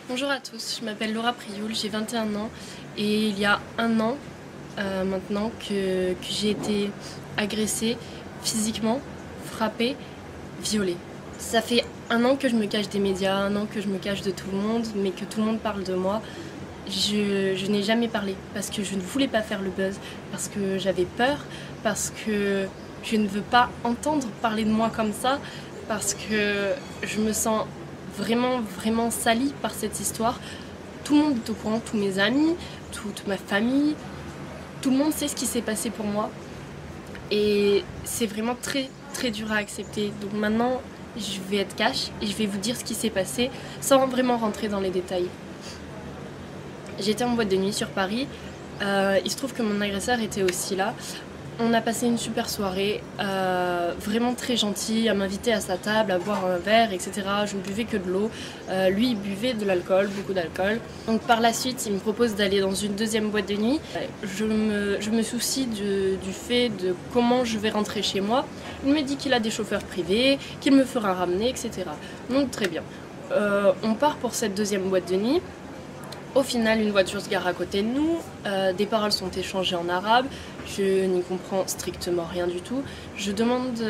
Bonjour à tous, je m'appelle Laura Prioul, j'ai 21 ans et il y a un an maintenant que j'ai été agressée physiquement, frappée, violée. Ça fait un an que je me cache des médias, un an que je me cache de tout le monde, mais que tout le monde parle de moi. Je n'ai jamais parlé parce que je ne voulais pas faire le buzz, parce que j'avais peur, parce que je ne veux pas entendre parler de moi comme ça, parce que je me sens vraiment salie par cette histoire. Tout le monde est au courant, tous mes amis, toute ma famille, tout le monde sait ce qui s'est passé pour moi. Et c'est vraiment très dur à accepter. Donc maintenant, je vais être cash et je vais vous dire ce qui s'est passé sans vraiment rentrer dans les détails. J'étais en boîte de nuit sur Paris. Il se trouve que mon agresseur était aussi là. On a passé une super soirée, vraiment très gentil, à m'inviter à sa table, à boire un verre, etc. Je ne buvais que de l'eau. Lui, il buvait de l'alcool, beaucoup d'alcool. Donc par la suite, il me propose d'aller dans une deuxième boîte de nuit. Je me soucie du fait de comment je vais rentrer chez moi. Il me dit qu'il a des chauffeurs privés, qu'il me fera ramener, etc. Donc très bien. On part pour cette deuxième boîte de nuit. Au final, une voiture se gare à côté de nous, des paroles sont échangées en arabe, je n'y comprends strictement rien du tout. Je demande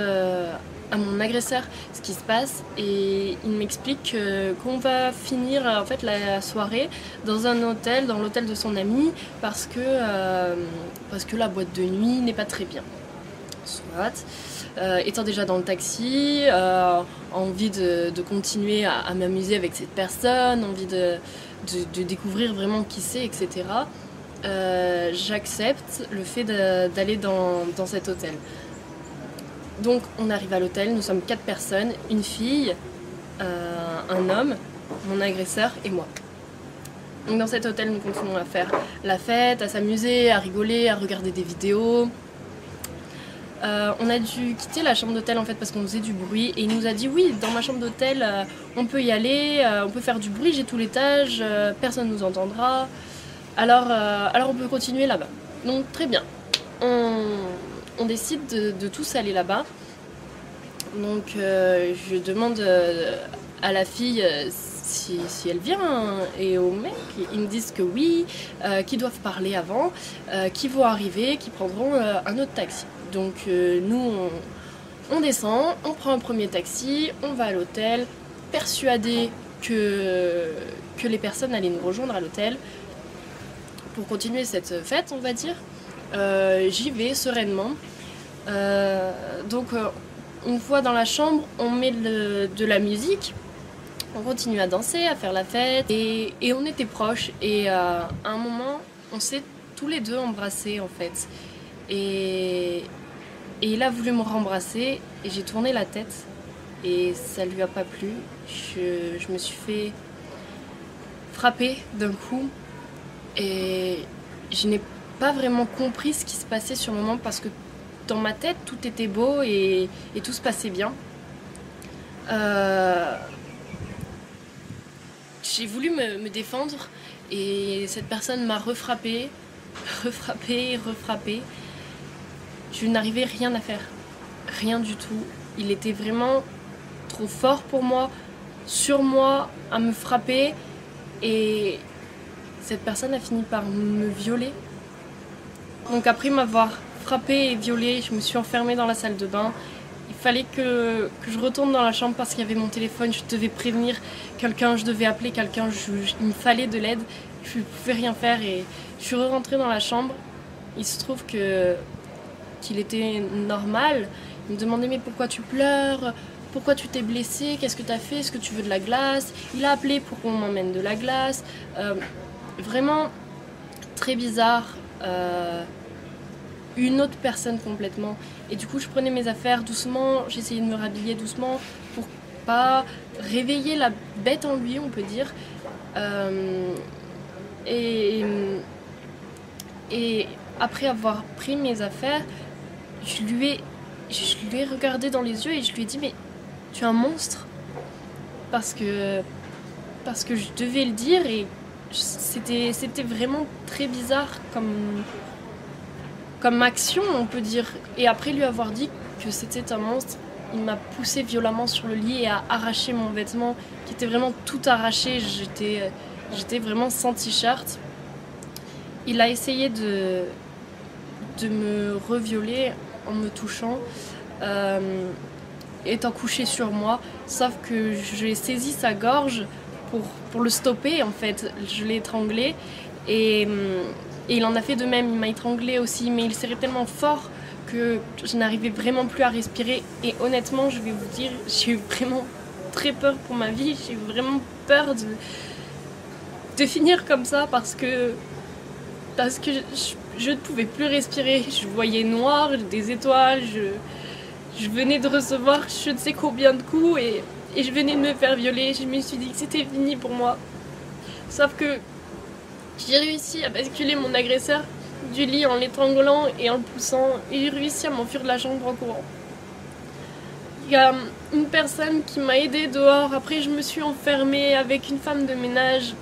à mon agresseur ce qui se passe et il m'explique qu'on va finir en fait la soirée dans un hôtel, dans l'hôtel de son ami, parce que la boîte de nuit n'est pas très bien. Soit. Étant déjà dans le taxi, envie de continuer à m'amuser avec cette personne, envie de découvrir vraiment qui c'est, etc. J'accepte le fait d'aller dans cet hôtel. Donc on arrive à l'hôtel, nous sommes 4 personnes, une fille, un homme, mon agresseur et moi. Donc dans cet hôtel, nous continuons à faire la fête, à s'amuser, à rigoler, à regarder des vidéos. On a dû quitter la chambre d'hôtel en fait parce qu'on faisait du bruit et il nous a dit oui, dans ma chambre d'hôtel on peut y aller, on peut faire du bruit, j'ai tout l'étage, personne nous entendra, alors on peut continuer là-bas. Donc très bien, on décide de tous aller là-bas. Donc je demande à la fille si elle vient et au mec, ils me disent que oui, qu'ils doivent parler avant, qu'ils vont arriver, qu'ils prendront un autre taxi. Donc nous on descend, on prend un premier taxi, on va à l'hôtel, persuadés que les personnes allaient nous rejoindre à l'hôtel pour continuer cette fête, on va dire. J'y vais sereinement. Donc une fois dans la chambre, on met de la musique, on continue à danser, à faire la fête et on était proches et à un moment on s'est tous les deux embrassés en fait. Et il a voulu me rembrasser et j'ai tourné la tête et ça lui a pas plu. Je me suis fait frapper d'un coup et je n'ai pas vraiment compris ce qui se passait sur le moment parce que dans ma tête tout était beau et tout se passait bien. J'ai voulu me défendre et cette personne m'a refrappée. Je n'arrivais rien à faire, rien du tout. Il était vraiment trop fort pour moi, sur moi, à me frapper. Et cette personne a fini par me violer. Donc après m'avoir frappée et violée, je me suis enfermée dans la salle de bain. Il fallait que je retourne dans la chambre parce qu'il y avait mon téléphone, je devais prévenir quelqu'un, je devais appeler quelqu'un, il me fallait de l'aide. Je ne pouvais rien faire et je suis rentrée dans la chambre. Il se trouve qu'il était normal. Il me demandait mais pourquoi tu pleures, pourquoi tu t'es blessée, qu'est-ce que tu as fait, est-ce que tu veux de la glace. Il a appelé pour qu'on m'emmène de la glace. Vraiment très bizarre. Une autre personne complètement. Et du coup je prenais mes affaires doucement, j'essayais de me rhabiller doucement pour pas réveiller la bête en lui, on peut dire. Et après avoir pris mes affaires, je lui ai regardé dans les yeux et je lui ai dit mais tu es un monstre, parce que je devais le dire et c'était vraiment très bizarre comme action, on peut dire. Et après lui avoir dit que c'était un monstre, il m'a poussé violemment sur le lit et a arraché mon vêtement qui était vraiment tout arraché. J'étais vraiment sans t-shirt. Il a essayé de me revioler en me touchant, étant couché sur moi, sauf que j'ai saisi sa gorge pour le stopper en fait. Je l'ai étranglé et il en a fait de même, il m'a étranglé aussi, mais il serrait tellement fort que je n'arrivais vraiment plus à respirer. Et honnêtement, je vais vous dire, j'ai eu vraiment très peur pour ma vie, j'ai eu vraiment peur de finir comme ça parce que je ne pouvais plus respirer. Je voyais noir, des étoiles, je venais de recevoir je ne sais combien de coups et je venais de me faire violer. Je me suis dit que c'était fini pour moi. Sauf que j'ai réussi à basculer mon agresseur du lit en l'étranglant et en le poussant, et j'ai réussi à m'enfuir de la chambre en courant. Il y a une personne qui m'a aidée dehors. Après, je me suis enfermée avec une femme de ménage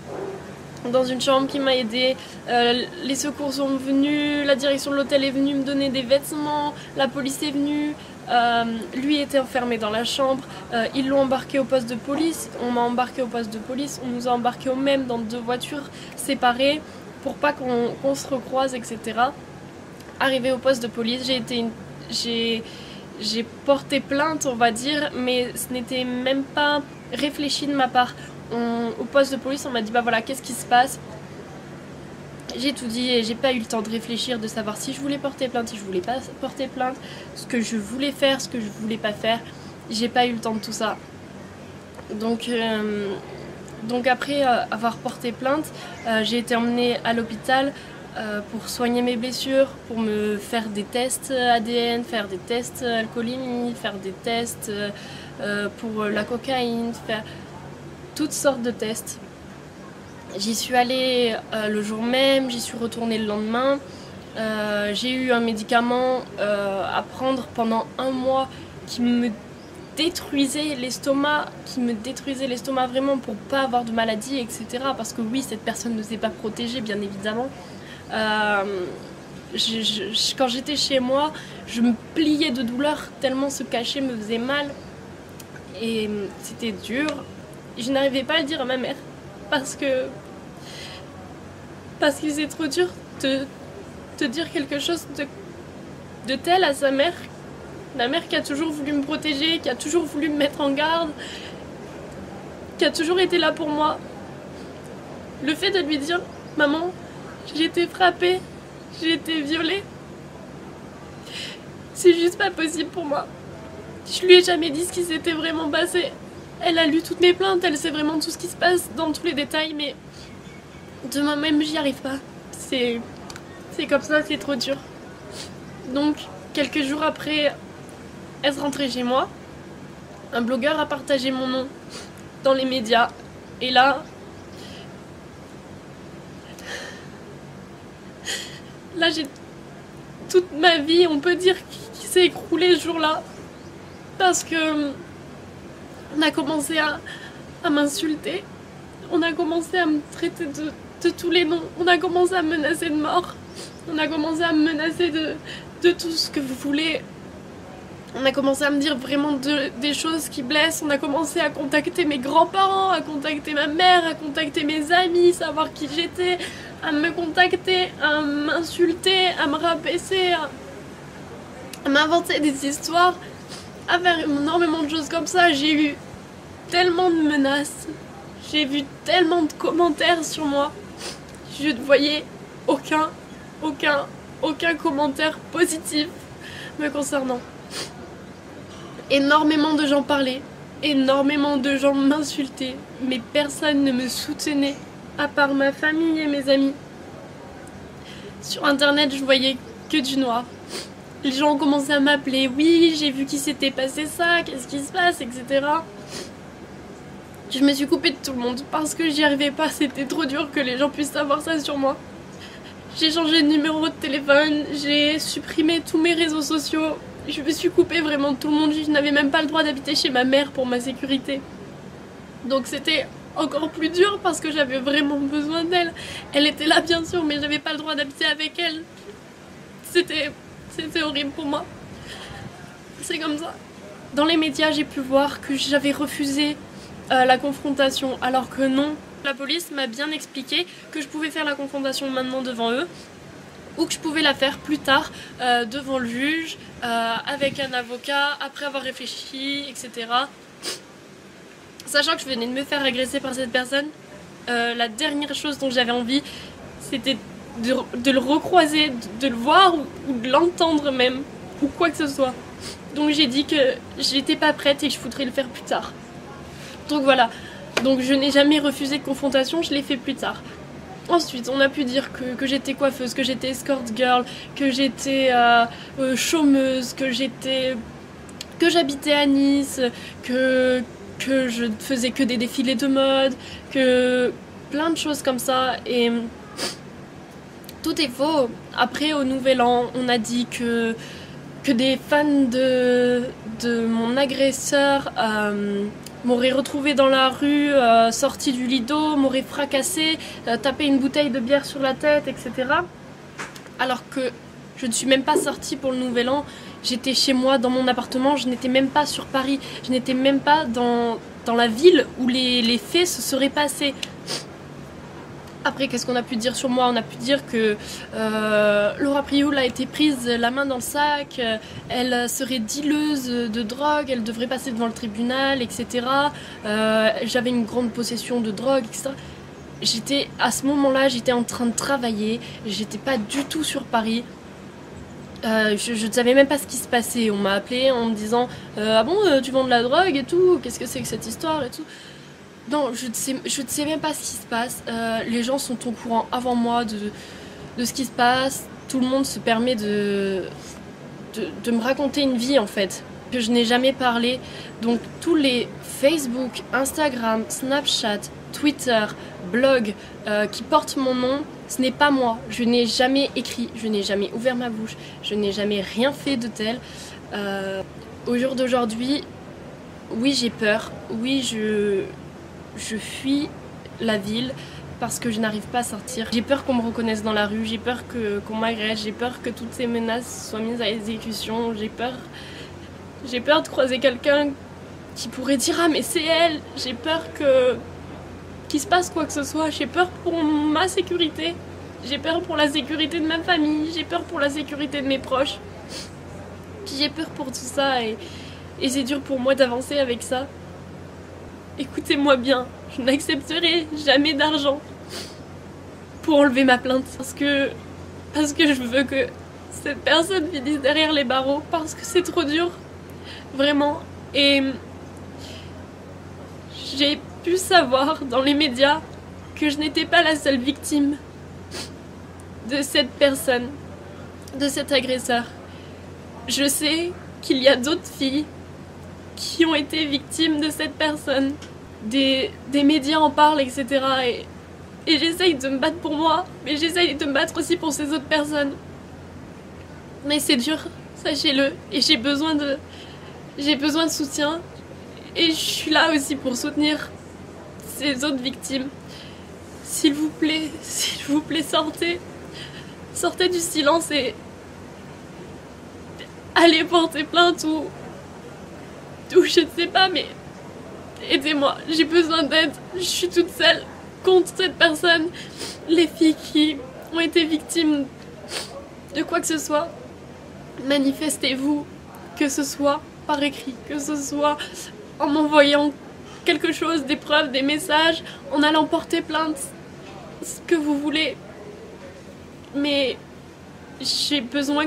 dans une chambre qui m'a aidée. Les secours sont venus, la direction de l'hôtel est venue me donner des vêtements, la police est venue. Lui était enfermé dans la chambre, ils l'ont embarqué au poste de police, on m'a embarqué au poste de police, on nous a embarqués au même dans 2 voitures séparées pour pas qu'on se recroise, etc. Arrivé au poste de police, j'ai porté plainte, on va dire, mais ce n'était même pas réfléchi de ma part. Au poste de police, on m'a dit bah voilà, qu'est-ce qui se passe? J'ai tout dit et j'ai pas eu le temps de réfléchir, de savoir si je voulais porter plainte, si je voulais pas porter plainte, ce que je voulais faire, ce que je voulais pas faire. J'ai pas eu le temps de tout ça. Donc après avoir porté plainte, j'ai été emmenée à l'hôpital pour soigner mes blessures, pour me faire des tests ADN, faire des tests alcoolémie, faire des tests pour la cocaïne, faire toutes sortes de tests. J'y suis allée le jour même, j'y suis retournée le lendemain. J'ai eu un médicament à prendre pendant 1 mois qui me détruisait l'estomac, vraiment pour pas avoir de maladie, etc. Parce que oui, cette personne ne s'est pas protégée, bien évidemment. Quand j'étais chez moi, je me pliais de douleur tellement ce cachet me faisait mal. Et c'était dur. Je n'arrivais pas à le dire à ma mère. Parce que c'est trop dur de dire quelque chose de tel à sa mère. La mère qui a toujours voulu me protéger, qui a toujours voulu me mettre en garde, qui a toujours été là pour moi. Le fait de lui dire « Maman, j'ai été frappée, j'ai été violée », c'est juste pas possible pour moi. Je lui ai jamais dit ce qui s'était vraiment passé. Elle a lu toutes mes plaintes, elle sait vraiment tout ce qui se passe dans tous les détails, mais de moi-même, j'y arrive pas. C'est comme ça, c'est trop dur. Donc, quelques jours après être rentrée chez moi, un blogueur a partagé mon nom dans les médias. Et là, j'ai toute ma vie, on peut dire, qui s'est écroulée ce jour-là. Parce que on a commencé à m'insulter. On a commencé à me traiter de tous les noms. On a commencé à me menacer de mort. On a commencé à me menacer de tout ce que vous voulez. On a commencé à me dire vraiment des choses qui blessent. On a commencé à contacter mes grands-parents, à contacter ma mère, à contacter mes amis, savoir qui j'étais, à me contacter, à m'insulter, à me rabaisser, à m'inventer des histoires, à faire énormément de choses comme ça. J'ai eu tellement de menaces. J'ai vu tellement de commentaires sur moi. Je ne voyais aucun commentaire positif me concernant. Énormément de gens parlaient, énormément de gens m'insultaient, mais personne ne me soutenait, à part ma famille et mes amis. Sur internet, je voyais que du noir. Les gens ont commencé à m'appeler, oui, j'ai vu qu'il s'était passé ça, qu'est-ce qui se passe, etc. Je me suis coupée de tout le monde parce que j'y arrivais pas, c'était trop dur que les gens puissent savoir ça sur moi. J'ai changé de numéro de téléphone, j'ai supprimé tous mes réseaux sociaux, je me suis coupée vraiment de tout le monde, je n'avais même pas le droit d'habiter chez ma mère pour ma sécurité. Donc c'était encore plus dur parce que j'avais vraiment besoin d'elle. Elle était là bien sûr, mais j'avais pas le droit d'habiter avec elle. C'était horrible pour moi. C'est comme ça. Dans les médias, j'ai pu voir que j'avais refusé la confrontation, alors que non. La police m'a bien expliqué que je pouvais faire la confrontation maintenant devant eux, ou que je pouvais la faire plus tard devant le juge, avec un avocat, après avoir réfléchi, etc. Sachant que je venais de me faire agresser par cette personne, la dernière chose dont j'avais envie, c'était de le recroiser, de le voir ou de l'entendre même, ou quoi que ce soit. Donc j'ai dit que j'étais pas prête et que je voudrais le faire plus tard. Donc voilà, donc je n'ai jamais refusé de confrontation, je l'ai fait plus tard. Ensuite, on a pu dire que j'étais coiffeuse, que j'étais escort girl, que j'étais chômeuse, que j'habitais à Nice, que je faisais que des défilés de mode, que plein de choses comme ça. Et tout est faux. Après, au Nouvel An, on a dit que des fans de mon agresseur m'auraient retrouvé dans la rue, sorti du lido, m'auraient fracassé, tapé une bouteille de bière sur la tête, etc. Alors que je ne suis même pas sortie pour le Nouvel An. J'étais chez moi, dans mon appartement, je n'étais même pas sur Paris, je n'étais même pas dans la ville où les faits se seraient passés. Après, qu'est-ce qu'on a pu dire sur moi? On a pu dire que Laura Prioul a été prise la main dans le sac, elle serait dealeuse de drogue, elle devrait passer devant le tribunal, etc. J'avais une grande possession de drogue, etc. À ce moment-là, j'étais en train de travailler, j'étais pas du tout sur Paris. Je ne savais même pas ce qui se passait. On m'a appelé en me disant ah bon, tu vends de la drogue et tout, qu'est-ce que c'est que cette histoire et tout. Non, je ne sais même pas ce qui se passe. Les gens sont au courant avant moi de ce qui se passe. Tout le monde se permet de me raconter une vie en fait, que je n'ai jamais parlé. Donc tous les Facebook, Instagram, Snapchat, Twitter, blog qui portent mon nom, ce n'est pas moi. Je n'ai jamais écrit, je n'ai jamais ouvert ma bouche, je n'ai jamais rien fait de tel. Au jour d'aujourd'hui, oui j'ai peur, oui je fuis la ville parce que je n'arrive pas à sortir. J'ai peur qu'on me reconnaisse dans la rue, j'ai peur qu'on m'agresse, j'ai peur que toutes ces menaces soient mises à exécution, j'ai peur de croiser quelqu'un qui pourrait dire ah mais c'est elle, j'ai peur qu'il se passe quoi que ce soit, j'ai peur pour ma sécurité, j'ai peur pour la sécurité de ma famille, j'ai peur pour la sécurité de mes proches, j'ai peur pour tout ça et c'est dur pour moi d'avancer avec ça. Écoutez-moi bien, je n'accepterai jamais d'argent pour enlever ma plainte parce que je veux que cette personne finisse derrière les barreaux parce que c'est trop dur, vraiment. Et j'ai pu savoir dans les médias que je n'étais pas la seule victime de cette personne, de cet agresseur. Je sais qu'il y a d'autres filles qui ont été victimes de cette personne. Des médias en parlent, etc. Et j'essaye de me battre pour moi, mais j'essaye de me battre aussi pour ces autres personnes. Mais c'est dur, sachez-le, et j'ai besoin de soutien. Et je suis là aussi pour soutenir ces autres victimes. S'il vous plaît, sortez du silence et allez porter plainte ou je ne sais pas, mais aidez-moi, j'ai besoin d'aide, je suis toute seule contre cette personne. Les filles qui ont été victimes de quoi que ce soit, manifestez-vous, que ce soit par écrit, que ce soit en m'envoyant quelque chose, des preuves, des messages, en allant porter plainte, ce que vous voulez. Mais j'ai besoin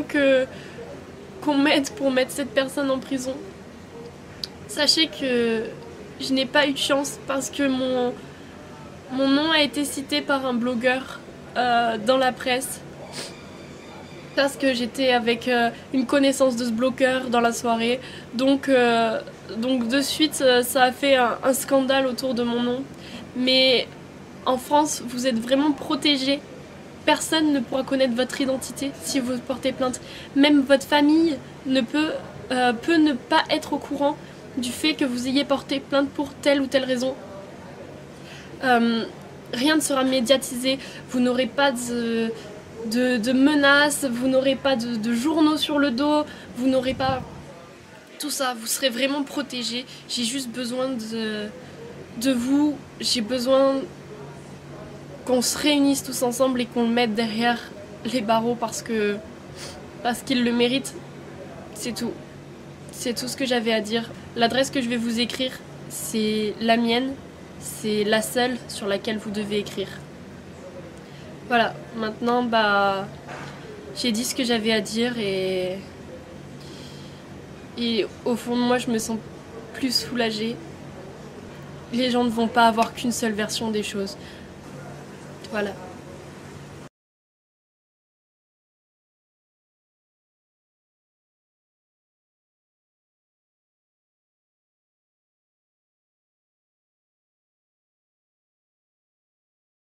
qu'on m'aide pour mettre cette personne en prison. Sachez que je n'ai pas eu de chance parce que mon nom a été cité par un blogueur dans la presse parce que j'étais avec une connaissance de ce blogueur dans la soirée. Donc de suite, ça a fait un scandale autour de mon nom. Mais en France, vous êtes vraiment protégés. Personne ne pourra connaître votre identité si vous portez plainte. Même votre famille peut ne pas être au courant du fait que vous ayez porté plainte pour telle ou telle raison. Rien ne sera médiatisé, vous n'aurez pas de menaces, vous n'aurez pas de journaux sur le dos, vous n'aurez pas... tout ça, vous serez vraiment protégés. J'ai juste besoin de vous, j'ai besoin qu'on se réunisse tous ensemble et qu'on le mette derrière les barreaux parce qu'ils le méritent. C'est tout. C'est tout ce que j'avais à dire. L'adresse que je vais vous écrire, c'est la mienne. C'est la seule sur laquelle vous devez écrire. Voilà, maintenant, j'ai dit ce que j'avais à dire et au fond de moi, je me sens plus soulagée. Les gens ne vont pas avoir qu'une seule version des choses. Voilà.